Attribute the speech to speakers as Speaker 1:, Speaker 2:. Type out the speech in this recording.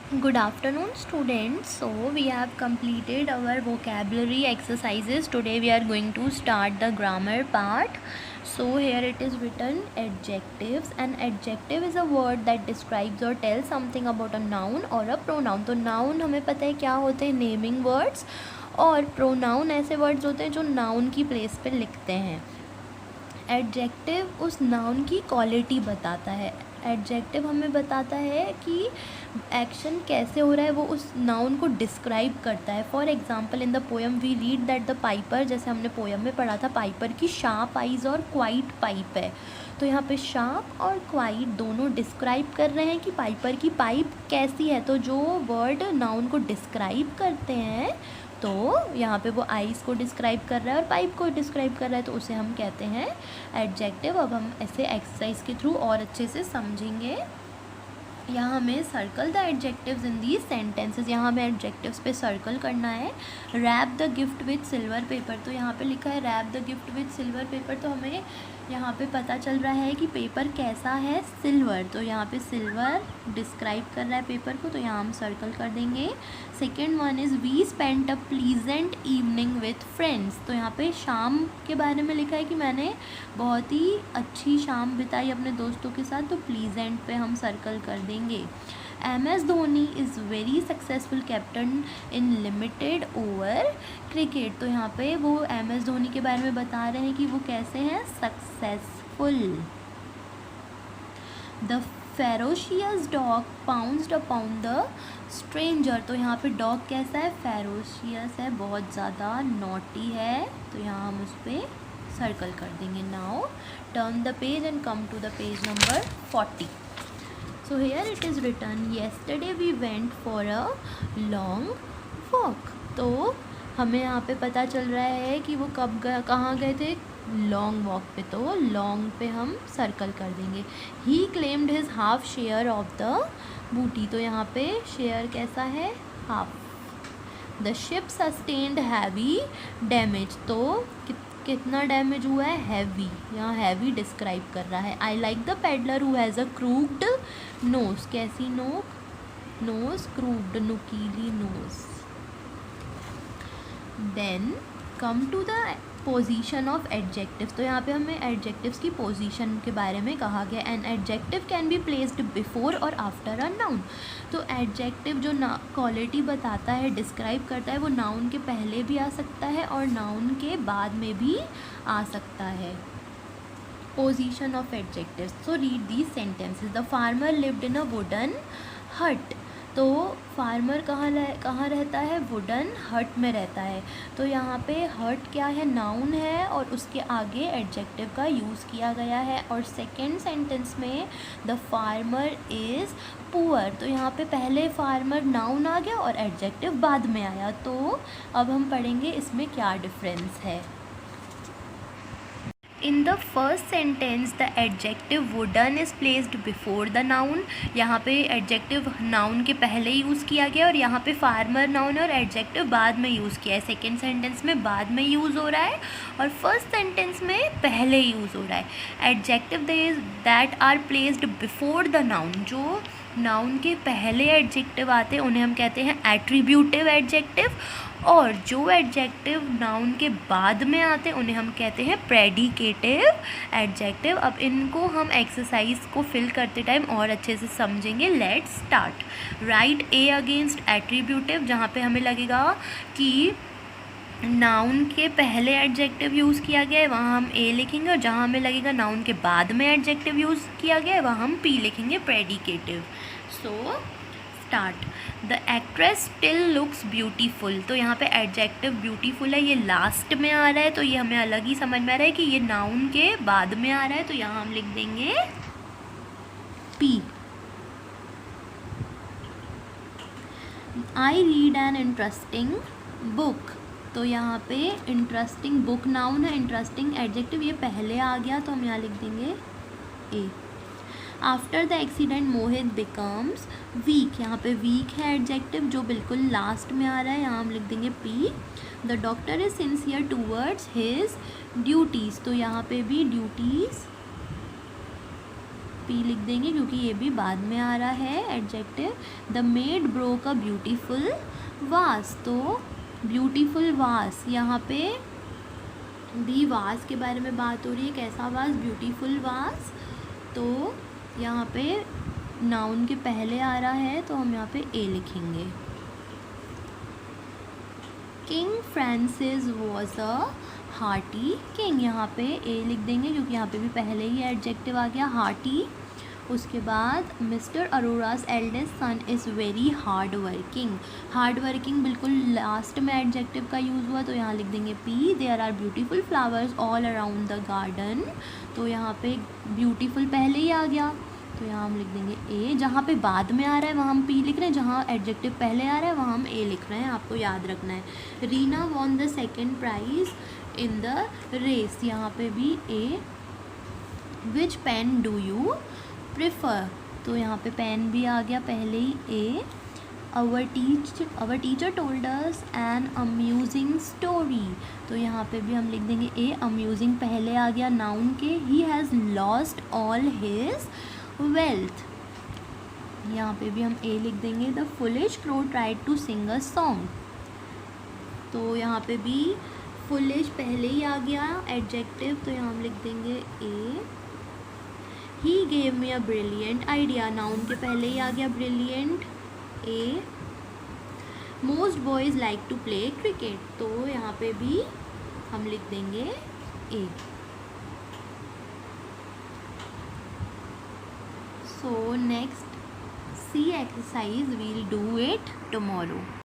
Speaker 1: Good afternoon, students. So we have completed our vocabulary exercises. Today we are going to start the grammar part. So here it is written adjectives. An adjective is a word that describes or tells something about a noun or a pronoun. तो noun हमें पता है क्या होते हैं, naming words, और pronoun ऐसे words होते हैं जो नाउन की प्लेस पे लिखते हैं। एडजेक्टिव उस नाउन की क्वालिटी बताता है। एडजेक्टिव हमें बताता है कि एक्शन कैसे हो रहा है, वो उस नाउन को डिस्क्राइब करता है। For example in the poem we read that the piper, जैसे हमने पोएम में पढ़ा था पाइपर की शार्प आइज और क्वाइट पाइप है, तो यहाँ पे शार्प और क्वाइट दोनों डिस्क्राइब कर रहे हैं कि पाइपर की पाइप कैसी है। तो जो वर्ड नाउन को डिस्क्राइब करते हैं, तो यहाँ पे वो आइज़ को डिस्क्राइब कर रहा है और पाइप को डिस्क्राइब कर रहा है, तो उसे हम कहते हैं एडजेक्टिव। अब हम ऐसे एक्सरसाइज के थ्रू और अच्छे से समझेंगे। यहाँ हमें circle the adjectives in the sentences, यहाँ हमें एडजेक्टिव्स पे सर्कल करना है। Wrap the gift with silver paper, तो यहाँ पे लिखा है wrap the gift with silver paper, तो हमें यहाँ पे पता चल रहा है कि पेपर कैसा है, सिल्वर। तो यहाँ पे सिल्वर डिस्क्राइब कर रहा है पेपर को, तो यहाँ हम सर्कल कर देंगे। Second one is we spent a pleasant evening with friends, तो यहाँ पे शाम के बारे में लिखा है कि मैंने बहुत ही अच्छी शाम बिताई अपने दोस्तों के साथ, तो प्लीजेंट पे हम सर्कल कर देंगे। MS Dhoni is very successful captain in limited over cricket, तो यहाँ पे वो MS धोनी के बारे में बता रहे हैं कि वो कैसे हैं, successful. The ferocious dog pounced upon the stranger, तो यहाँ पे डॉग कैसा है, फेरोशियस है, बहुत ज़्यादा नॉटी है, तो यहाँ हम उस पर सर्कल कर देंगे। Now turn the page and come to the page number 40. So here it is written yesterday we went for a long walk, तो हमें यहाँ पे पता चल रहा है कि वो कब कहाँ गए थे, लॉन्ग वॉक पे, तो लॉन्ग पे हम सर्कल कर देंगे। He claimed his half share of the booty, तो यहाँ पे शेयर कैसा है, half. The ship sustained heavy damage, तो कितना डैमेज हुआ है, हैवी, यहाँ हैवी डिस्क्राइब कर रहा है। I like the peddler who has a crooked nose, कैसी नोज, क्रूक्ड, नुकीली nose. Then come to the position of adjectives, तो यहाँ पे हमें एडजेक्टिव्स की पोजीशन के बारे में कहा गया। An adjective can be placed before और आफ्टर अ नाउन, तो एडजेक्टिव जो क्वालिटी बताता है, डिस्क्राइब करता है, वो नाउन के पहले भी आ सकता है और नाउन के बाद में भी आ सकता है। Position of adjectives, so read these sentences. The farmer lived in a wooden हट, तो फार्मर कहाँ रहता है, वुडन हट में रहता है, तो यहाँ पे हट क्या है, नाउन है, और उसके आगे एडजेक्टिव का यूज़ किया गया है। और सेकेंड सेंटेंस में द फार्मर इज़ पुअर, तो यहाँ पे पहले फार्मर नाउन आ गया और एडजेक्टिव बाद में आया, तो अब हम पढ़ेंगे इसमें क्या डिफरेंस है। In the first sentence the adjective wooden is placed before the noun, यहाँ पे एडजेक्टिव नाउन के पहले यूज़ किया गया और यहाँ पे फार्मर नाउन और एडजेक्टिव बाद में यूज़ किया है। सेकेंड सेंटेंस में बाद में यूज़ हो रहा है और फर्स्ट सेंटेंस में पहले यूज़ हो रहा है। Adjective that are placed before the noun, जो नाउन के पहले एडजेक्टिव आते हैं उन्हें हम कहते हैं एट्रीब्यूटिव एडजेक्टिव, और जो एडजेक्टिव नाउन के बाद में आते हैं उन्हें हम कहते हैं प्रेडिकेटिव एडजेक्टिव। अब इनको हम एक्सरसाइज को फिल करते टाइम और अच्छे से समझेंगे। Let's start. Right A against attributive, जहाँ पे हमें लगेगा कि नाउन के पहले एडजेक्टिव यूज़ किया गया है वहाँ हम ए लिखेंगे, और जहाँ हमें लगेगा नाउन के बाद में एडजेक्टिव यूज़ किया गया है वहाँ हम पी लिखेंगे, predicative. So start. The actress still looks beautiful, तो यहाँ पे एडजेक्टिव ब्यूटीफुल है, ये लास्ट में आ रहा है, तो ये हमें अलग ही समझ में आ रहा है कि ये नाउन के बाद में आ रहा है, तो यहाँ हम लिख देंगे P. I read an interesting book, तो यहाँ पे इंटरेस्टिंग बुक नाउन है, इंटरेस्टिंग एडजेक्टिव ये पहले आ गया, तो हम यहाँ लिख देंगे A. After the accident Mohit becomes weak, यहाँ पे वीक है एडजेक्टिव जो बिल्कुल लास्ट में आ रहा है, यहाँ हम लिख देंगे P. The doctor is sincere towards his duties, तो यहाँ पे भी ड्यूटीज़ पी लिख देंगे क्योंकि ये भी बाद में आ रहा है adjective. The made broke a beautiful वास, तो ब्यूटीफुल वास, यहाँ पे भी वास के बारे में बात हो रही है। कैसा वास? ब्यूटीफुल वास। तो यहाँ पे नाउन के पहले आ रहा है तो हम यहाँ पे ए लिखेंगे। King Francis was a hearty king, यहाँ पे ए लिख देंगे क्योंकि यहाँ पे भी पहले ही एडजेक्टिव आ गया हार्टी। उसके बाद mister Arora's eldest son is very hard working, hard working बिल्कुल लास्ट में एडजेक्टिव का यूज़ हुआ तो यहाँ लिख देंगे P. There are beautiful flowers all around the garden, तो यहाँ पे ब्यूटीफुल पहले ही आ गया तो यहाँ हम लिख देंगे ए। जहाँ पे बाद में आ रहा है वहाँ हम पी लिख रहे हैं, जहाँ एडजेक्टिव पहले आ रहा है वहाँ हम ए लिख रहे हैं, आपको याद रखना है। Reena won the second prize in the race, यहाँ पे भी A. Which pen do you prefer, तो यहाँ पे पेन भी आ गया पहले ही A. Our teacher told us an amusing story, तो यहाँ पे भी हम लिख देंगे ए। अम्यूजिंग पहले आ गया नाउन के। He has lost all his wealth, यहाँ पे भी हम ए लिख देंगे। The foolish crow tried to sing a song, तो यहाँ पे भी फुलिश पहले ही आ गया एडजेक्टिव तो यहाँ हम लिख देंगे A. He gave me a brilliant idea, noun के पहले ही आ गया brilliant A. Most boys like to play cricket, तो यहाँ पे भी हम लिख देंगे A. So next C exercise we'll do it tomorrow.